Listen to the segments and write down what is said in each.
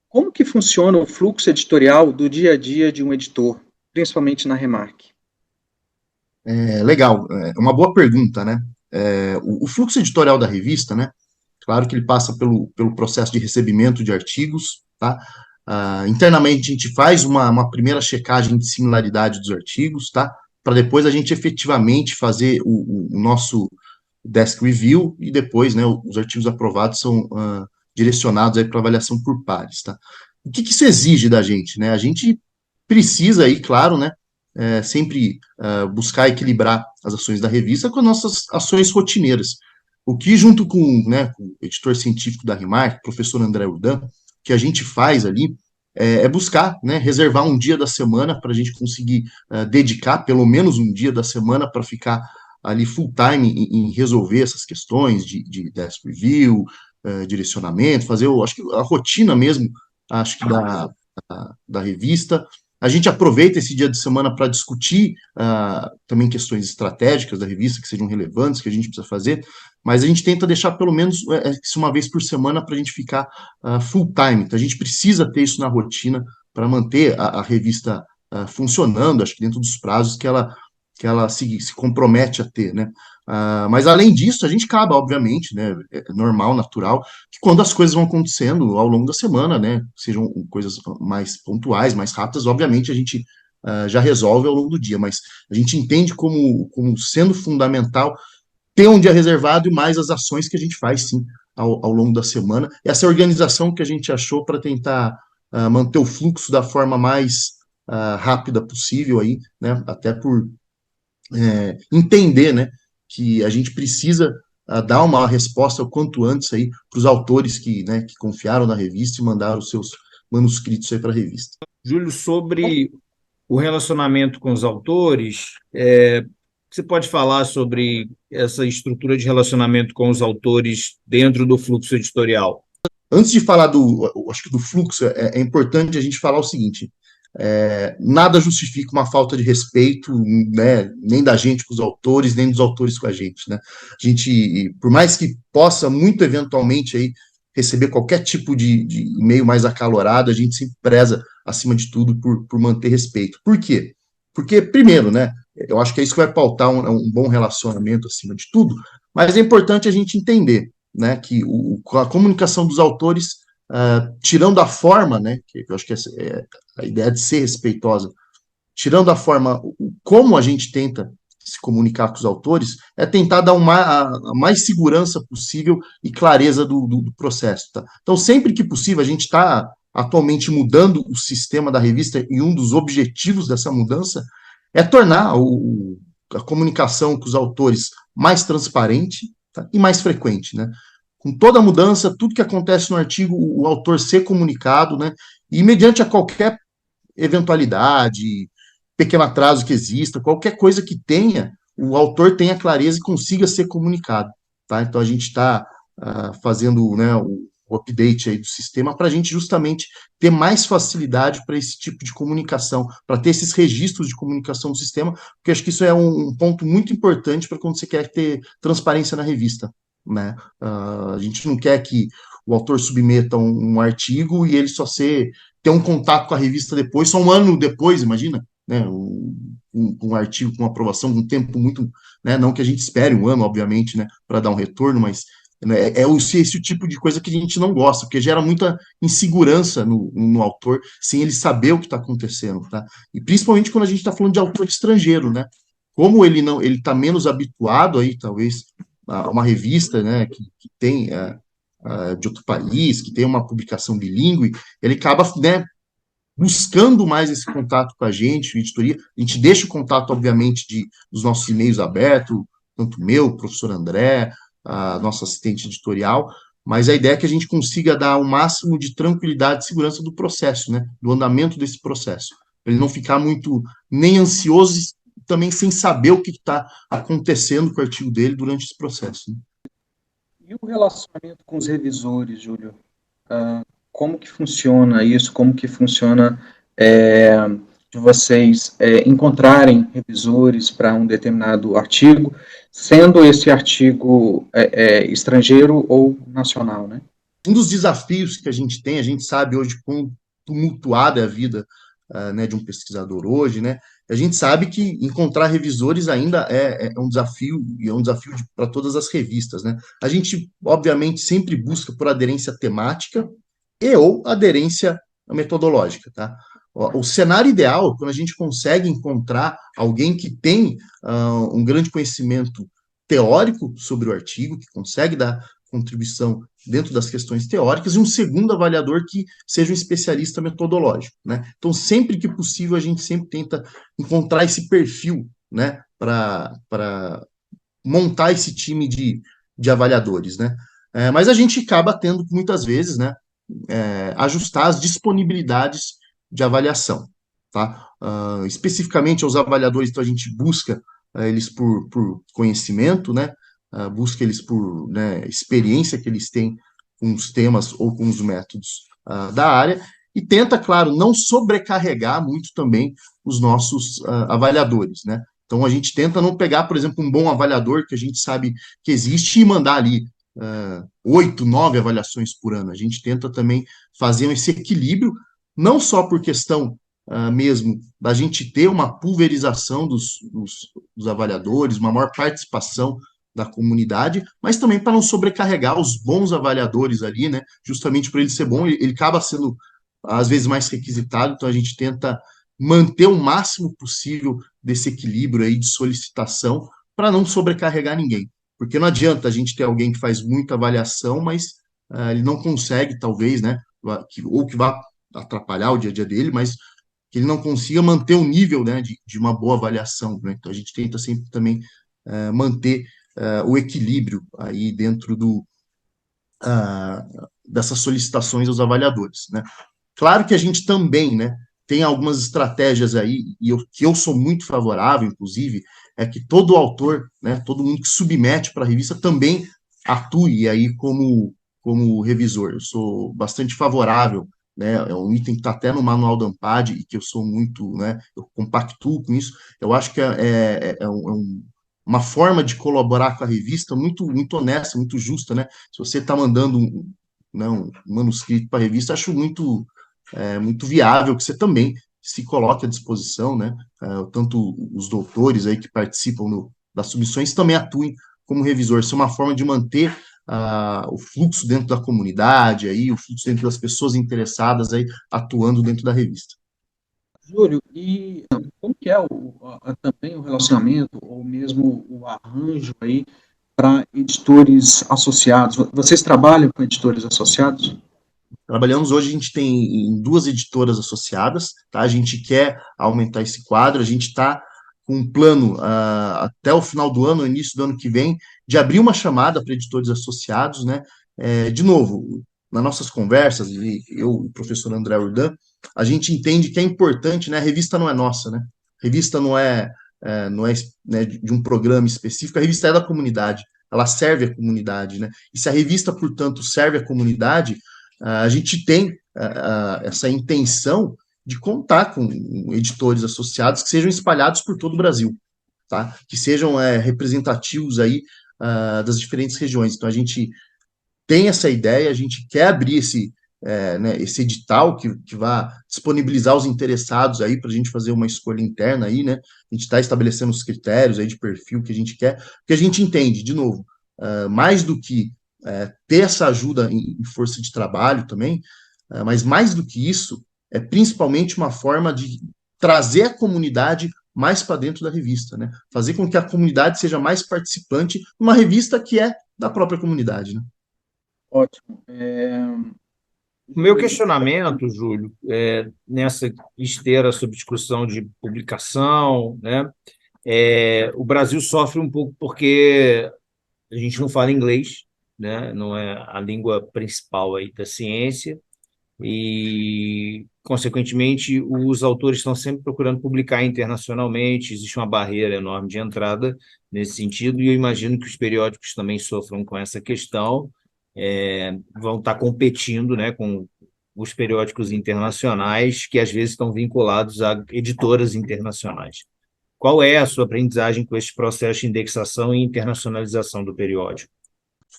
Como que funciona o fluxo editorial do dia a dia de um editor, principalmente na Remark? Legal, é uma boa pergunta, né? O fluxo editorial da revista, né? Claro que ele passa pelo processo de recebimento de artigos, tá? Internamente a gente faz uma primeira checagem de similaridade dos artigos, tá? Para depois a gente efetivamente fazer o nosso desk review e depois, né, os artigos aprovados são direcionados aí para avaliação por pares, tá? O que isso exige da gente, né? A gente precisa aí, claro, né, sempre buscar equilibrar as ações da revista com as nossas ações rotineiras. O que, junto com o editor científico da Remark, professor André Urdan, que a gente faz ali, é buscar, né, reservar um dia da semana para a gente conseguir dedicar pelo menos um dia da semana para ficar ali full time em resolver essas questões de desk review, direcionamento, fazer, acho que a rotina mesmo, acho que da revista. A gente aproveita esse dia de semana para discutir também questões estratégicas da revista que sejam relevantes, que a gente precisa fazer, mas a gente tenta deixar pelo menos isso uma vez por semana para a gente ficar full time. Então a gente precisa ter isso na rotina para manter a revista funcionando, acho que dentro dos prazos que ela se compromete a ter, né? Mas além disso, a gente acaba, obviamente, né? É normal, natural, que quando as coisas vão acontecendo ao longo da semana, né? Sejam coisas mais pontuais, mais rápidas, obviamente a gente já resolve ao longo do dia, mas a gente entende como sendo fundamental ter um dia reservado e mais as ações que a gente faz, sim, ao longo da semana. Essa organização que a gente achou para tentar manter o fluxo da forma mais rápida possível aí, né? Até por entender, né, que a gente precisa dar uma resposta o quanto antes aí para os autores que confiaram na revista e mandaram os seus manuscritos aí para a revista. Júlio, sobre o relacionamento com os autores, você pode falar sobre essa estrutura de relacionamento com os autores dentro do fluxo editorial? Antes de falar acho que do fluxo, é importante a gente falar o seguinte: nada justifica uma falta de respeito, né, nem da gente com os autores, nem dos autores com a gente, né? A gente, por mais que possa muito eventualmente aí receber qualquer tipo de e-mail mais acalorado, a gente sempre preza, acima de tudo, por manter respeito. Por quê? Porque, primeiro, né, eu acho que é isso que vai pautar um bom relacionamento acima de tudo, mas é importante a gente entender, né, que a comunicação dos autores, tirando a forma, né, que eu acho que a ideia de ser respeitosa, tirando a forma, como a gente tenta se comunicar com os autores, é tentar dar a mais segurança possível e clareza do processo. Tá? Então, sempre que possível, a gente está atualmente mudando o sistema da revista e um dos objetivos dessa mudança é tornar a comunicação com os autores mais transparente, tá? E mais frequente, né? Com toda a mudança, tudo que acontece no artigo, o autor ser comunicado, né? E mediante a qualquer eventualidade, pequeno atraso que exista, qualquer coisa que tenha, o autor tenha clareza e consiga ser comunicado, tá? Então a gente está fazendo, né, o update aí do sistema para a gente justamente ter mais facilidade para esse tipo de comunicação, para ter esses registros de comunicação do sistema, porque acho que isso é um ponto muito importante para quando você quer ter transparência na revista, né? A gente não quer que o autor submeta um artigo e ele só ter um contato com a revista depois, só um ano depois, imagina, né? Um artigo com aprovação, um tempo muito, né? Não que a gente espere um ano, obviamente, né? Para dar um retorno, mas né, esse tipo de coisa que a gente não gosta, porque gera muita insegurança no autor, sem ele saber o que está acontecendo, tá? E principalmente quando a gente está falando de autor estrangeiro, né? Como ele está menos habituado aí, talvez, a uma revista, né? Que tem de outro país, que tem uma publicação bilíngue, ele acaba, né, buscando mais esse contato com a gente, editoria. A gente deixa o contato, obviamente, dos nossos e-mails abertos, tanto o meu, o professor André, a nossa assistente editorial, mas a ideia é que a gente consiga dar o máximo de tranquilidade e segurança do processo, né, do andamento desse processo, para ele não ficar muito nem ansioso também sem saber o que está acontecendo com o artigo dele durante esse processo, né? E o relacionamento com os revisores, Júlio? Como que funciona isso? Como que funciona de vocês encontrarem revisores para um determinado artigo, sendo esse artigo estrangeiro ou nacional, né? Um dos desafios que a gente sabe hoje quão tumultuada é a vida né, de um pesquisador hoje, né? A gente sabe que encontrar revisores ainda é um desafio, e é um desafio para todas as revistas, né? A gente, obviamente, sempre busca por aderência temática e ou aderência metodológica, tá? O cenário ideal é quando a gente consegue encontrar alguém que tem um grande conhecimento teórico sobre o artigo, que consegue dar contribuição dentro das questões teóricas, e um segundo avaliador que seja um especialista metodológico, né? Então, sempre que possível, a gente sempre tenta encontrar esse perfil, né, para montar esse time de avaliadores, né? Mas a gente acaba tendo, muitas vezes, né, ajustar as disponibilidades de avaliação, tá? Especificamente aos avaliadores, então a gente busca eles por conhecimento, né? Busca eles por né, experiência que eles têm com os temas ou com os métodos da área e tenta, claro, não sobrecarregar muito também os nossos avaliadores, né? Então a gente tenta não pegar, por exemplo, um bom avaliador que a gente sabe que existe e mandar ali 8, 9 avaliações por ano. A gente tenta também fazer esse equilíbrio, não só por questão mesmo da gente ter uma pulverização dos avaliadores, uma maior participação da comunidade, mas também para não sobrecarregar os bons avaliadores ali, né? Justamente por ele ser bom, ele acaba sendo às vezes mais requisitado, então a gente tenta manter o máximo possível desse equilíbrio aí de solicitação para não sobrecarregar ninguém. Porque não adianta a gente ter alguém que faz muita avaliação, mas ele não consegue, talvez, né? Ou que vá atrapalhar o dia a dia dele, mas que ele não consiga manter o nível né, de uma boa avaliação. Né? Então a gente tenta sempre também manter o equilíbrio aí dentro dessas solicitações aos avaliadores. Né? Claro que a gente também, né, tem algumas estratégias aí, que eu sou muito favorável, inclusive, é que todo autor, né, todo mundo que submete para a revista também atue aí como revisor. Eu sou bastante favorável, né, é um item que está até no manual da ANPAD e que eu sou muito, né, eu compactuo com isso. Eu acho que uma forma de colaborar com a revista muito honesta, muito justa, né? Se você está mandando um manuscrito para a revista, acho muito viável que você também se coloque à disposição, né? Tanto os doutores aí que participam das submissões também atuem como revisor. Isso é uma forma de manter o fluxo dentro da comunidade, aí, o fluxo dentro das pessoas interessadas aí, atuando dentro da revista. Júlio, e como que é também o relacionamento, ou mesmo o arranjo aí para editores associados? Vocês trabalham com editores associados? Trabalhamos hoje, a gente tem 2 editoras associadas, tá? A gente quer aumentar esse quadro, a gente está com um plano até o final do ano, início do ano que vem, de abrir uma chamada para editores associados, né? De novo, nas nossas conversas, e eu, o professor André Urdan, a gente entende que é importante, né? A revista não é nossa, né? A revista não é né, de um programa específico, a revista é da comunidade, ela serve à comunidade, né? E se a revista, portanto, serve à comunidade, a gente tem essa intenção de contar com editores associados que sejam espalhados por todo o Brasil, tá? Que sejam representativos aí das diferentes regiões. Então a gente tem essa ideia, a gente quer abrir né, esse edital que vai disponibilizar os interessados aí para a gente fazer uma escolha interna aí, né? A gente está estabelecendo os critérios aí de perfil que a gente quer, porque a gente entende, de novo, mais do que ter essa ajuda em força de trabalho também, mas mais do que isso, é principalmente uma forma de trazer a comunidade mais para dentro da revista, né? Fazer com que a comunidade seja mais participante numa revista que é da própria comunidade, né? Ótimo. O meu Júlio, questionamento, Júlio, nessa esteira sobre discussão de publicação, né, o Brasil sofre um pouco porque a gente não fala inglês, né, não é a língua principal aí da ciência, e consequentemente, os autores estão sempre procurando publicar internacionalmente, existe uma barreira enorme de entrada nesse sentido, e eu imagino que os periódicos também sofram com essa questão, vão estar competindo, né, com os periódicos internacionais, que às vezes estão vinculados a editoras internacionais. Qual é a sua aprendizagem com esse processo de indexação e internacionalização do periódico?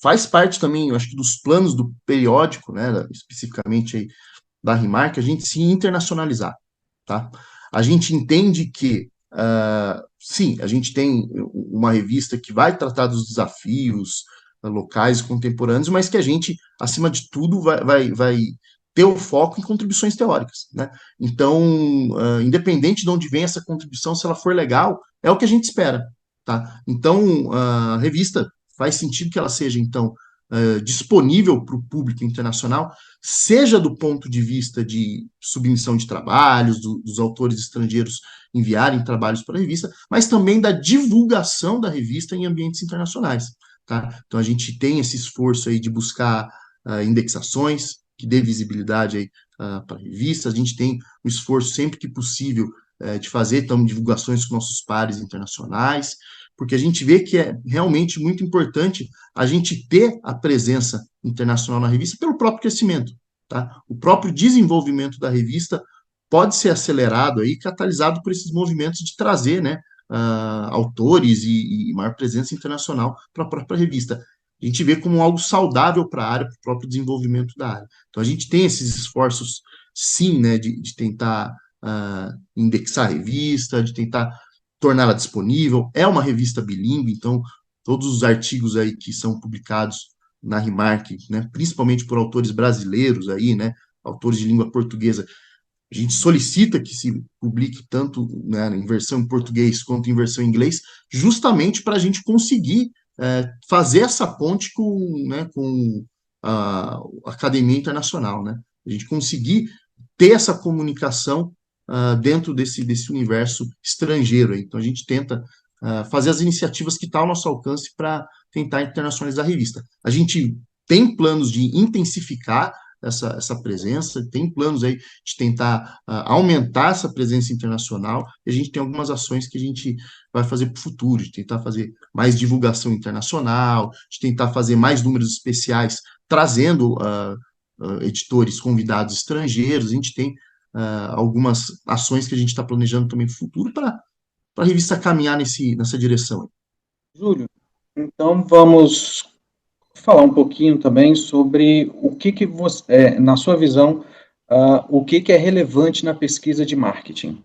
Faz parte também, eu acho que dos planos do periódico, né, especificamente aí da Remark, a gente se internacionalizar, tá? A gente entende que, sim, a gente tem uma revista que vai tratar dos desafios locais e contemporâneos, mas que a gente, acima de tudo, vai ter o foco em contribuições teóricas, né? Então, independente de onde vem essa contribuição, se ela for legal, é o que a gente espera, tá? Então, a revista faz sentido que ela seja, então, disponível para o público internacional, seja do ponto de vista de submissão de trabalhos, dos autores estrangeiros enviarem trabalhos para a revista, mas também da divulgação da revista em ambientes internacionais. Tá? Então a gente tem esse esforço aí de buscar indexações, que dê visibilidade aí para a revista, a gente tem um esforço sempre que possível de fazer divulgações com nossos pares internacionais, porque a gente vê que é realmente muito importante a gente ter a presença internacional na revista pelo próprio crescimento, tá? O próprio desenvolvimento da revista pode ser acelerado aí, catalisado por esses movimentos de trazer, né, autores e maior presença internacional para a própria revista. A gente vê como algo saudável para a área, para o próprio desenvolvimento da área. Então a gente tem esses esforços, sim, né, de tentar indexar a revista, de tentar torná-la disponível. É uma revista bilíngue, então todos os artigos aí que são publicados na Remark, né, principalmente por autores brasileiros aí, né, autores de língua portuguesa, a gente solicita que se publique tanto, né, em versão em português quanto em versão em inglês, justamente para a gente conseguir fazer essa ponte com a Academia Internacional, né? A gente conseguir ter essa comunicação dentro desse universo estrangeiro. Aí. Então a gente tenta fazer as iniciativas que estão ao nosso alcance para tentar internacionalizar a revista. A gente tem planos de intensificar essa presença, tem planos aí de tentar aumentar essa presença internacional, e a gente tem algumas ações que a gente vai fazer para o futuro, de tentar fazer mais divulgação internacional, de tentar fazer mais números especiais, trazendo editores convidados estrangeiros, a gente tem algumas ações que a gente está planejando também no futuro para a revista caminhar nessa direção. Júlio, então vamos falar um pouquinho também sobre o que você, na sua visão, o que é relevante na pesquisa de marketing.